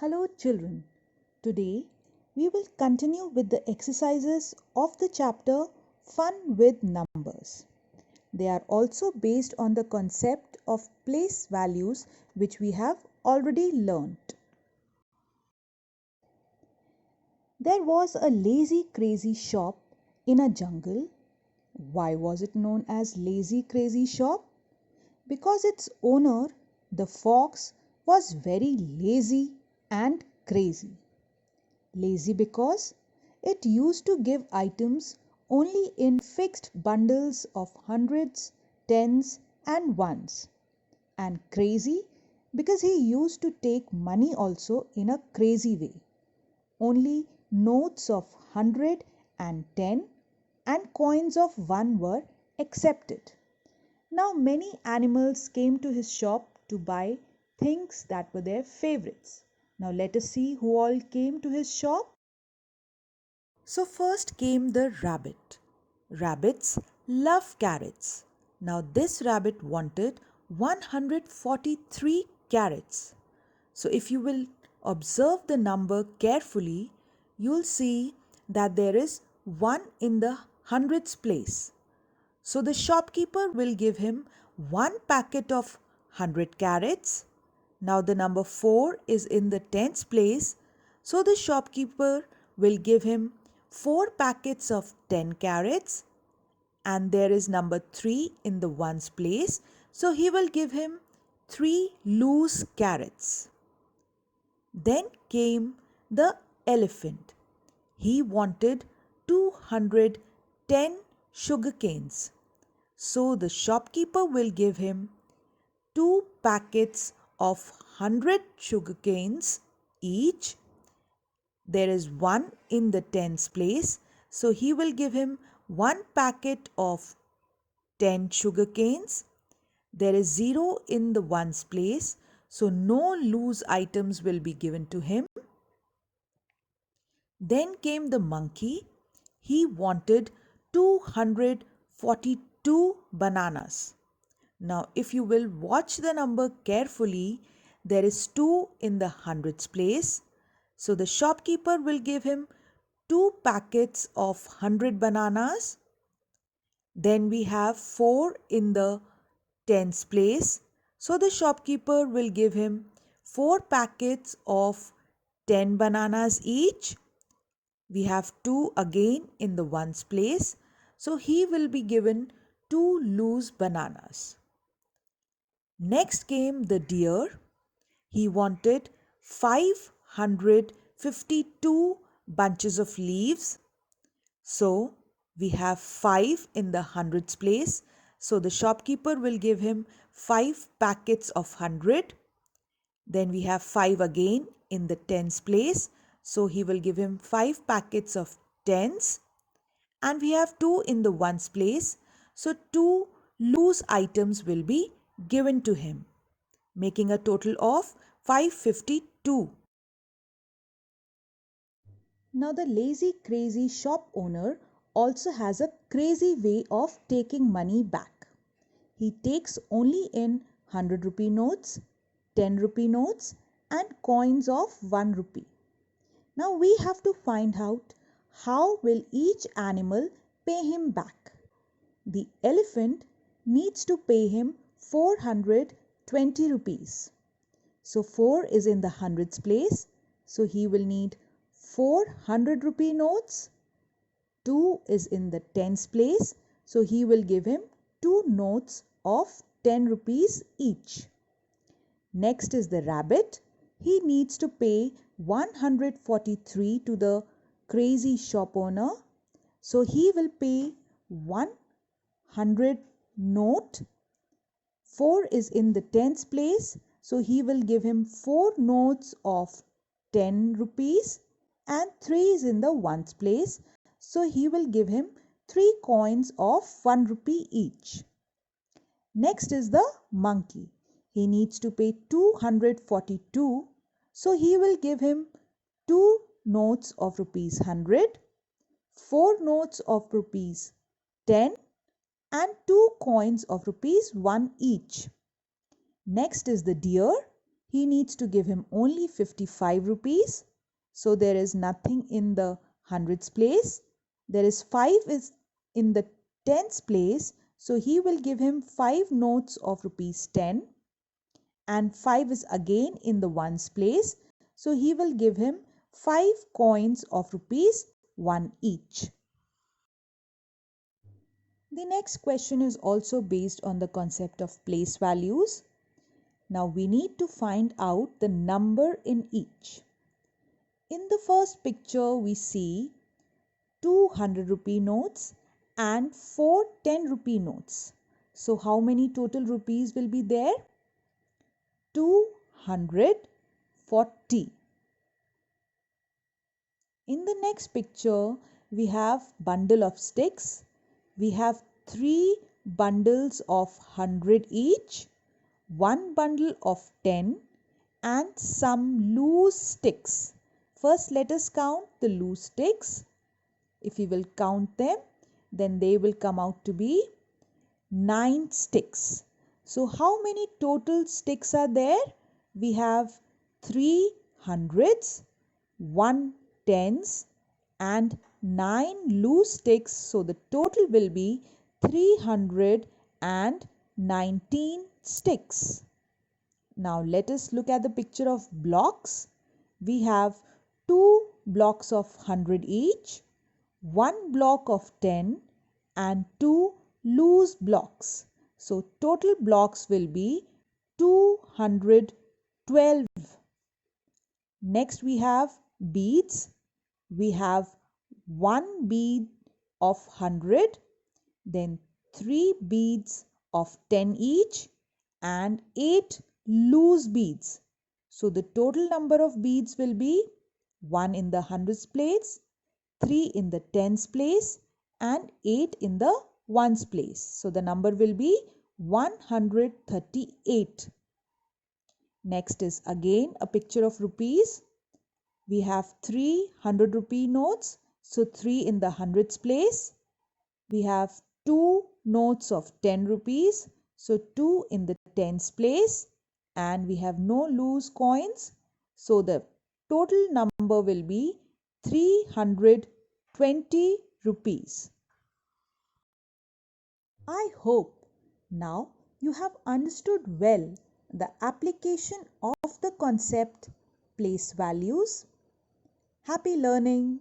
Hello children. Today we will continue with the exercises of the chapter Fun with Numbers. They are also based on the concept of place values which we have already learnt. There was a lazy crazy shop in a jungle. Why was it known as lazy crazy shop? Because its owner, the fox, was very lazy and crazy. Lazy because it used to give items only in fixed bundles of hundreds, tens, and ones. And crazy because he used to take money also in a crazy way. Only notes of 100 and 10 and coins of 1 were accepted. Now, many animals came to his shop to buy things that were their favorites. Now, let us see who all came to his shop. So, first came the rabbit. Rabbits love carrots. Now, this rabbit wanted 143 carrots. So, if you will observe the number carefully, you'll see that there is 1 in the hundreds place. So, the shopkeeper will give him 1 packet of 100 carrots. Now, the number 4 is in the tens place. So, the shopkeeper will give him 4 packets of 10 carrots. And there is number 3 in the ones place. So, he will give him 3 loose carrots. Then came the elephant. He wanted 210 sugar canes. So the shopkeeper will give him 2 packets of 100 sugar canes each. There is 1 in the tens place. So he will give him 1 packet of 10 sugar canes. There is 0 in the ones place. So no loose items will be given to him. Then came the monkey. He wanted 242 bananas. Now, if you will watch the number carefully, there is 2 in the hundreds place. So, the shopkeeper will give him 2 packets of 100 bananas. Then we have 4 in the tens place. So, the shopkeeper will give him 4 packets of 10 bananas each. We have 2 again in the ones place. So, he will be given 2 loose bananas. Next came the deer. He wanted 552 bunches of leaves. So we have 5 in the hundreds place. So the shopkeeper will give him 5 packets of 100. Then we have 5 again in the tens place. So he will give him 5 packets of tens. And we have 2 in the ones place. So 2 loose items will be given to him, making a total of 552. Now, the lazy crazy shop owner also has a crazy way of taking money back. He takes only in 100 rupee notes, 10 rupee notes, and coins of 1 rupee. Now, we have to find out how will each animal pay him back. The elephant needs to pay him 420 rupees. So 4 is in the hundreds place. So he will need 400 rupee notes. 2 is in the tens place. So he will give him 2 notes of 10 rupees each. Next is the rabbit. He needs to pay 143 to the crazy shop owner. So he will pay 100 note. 4 is in the tens place. So he will give him 4 notes of 10 rupees and 3 is in the ones place. So he will give him 3 coins of 1 rupee each. Next is the monkey. He needs to pay 242. So he will give him 2 notes of rupees 100, 4 notes of rupees 10 and 2 coins of rupees 1 each. Next is the deer. he needs to give him only 55 rupees. So there is nothing in the hundreds place. There is 5 is in the tens place. So he will give him 5 notes of rupees 10. And 5 is again in the ones place. So he will give him 5 coins of rupees 1 each. The next question is also based on the concept of place values. Now we need to find out the number in each. In the first picture we see 200 rupee notes and 4 10 rupee notes. So how many total rupees will be there? 240. In the next picture we have bundle of sticks. We have 3 bundles of 100 each, 1 bundle of 10 and some loose sticks. First let us count the loose sticks. If we will count them, then they will come out to be 9 sticks. So how many total sticks are there? We have 3 hundreds, 1 tens and 9 loose sticks. So the total will be 319 sticks. Now let us look at the picture of blocks. We have 2 blocks of 100 each, 1 block of 10 and 2 loose blocks. So total blocks will be 212. Next we have beads. We have 1 bead of 100, then 3 beads of 10 each and 8 loose beads. So the total number of beads will be 1 in the hundreds place, 3 in the tens place and 8 in the ones place. So the number will be 138. Next is again a picture of rupees. We have 300 rupee notes. So 3 in the hundreds place. We have 2 notes of 10 rupees. So 2 in the tens place. And we have no loose coins. So the total number will be 320 rupees. I hope now you have understood well the application of the concept place values. Happy learning!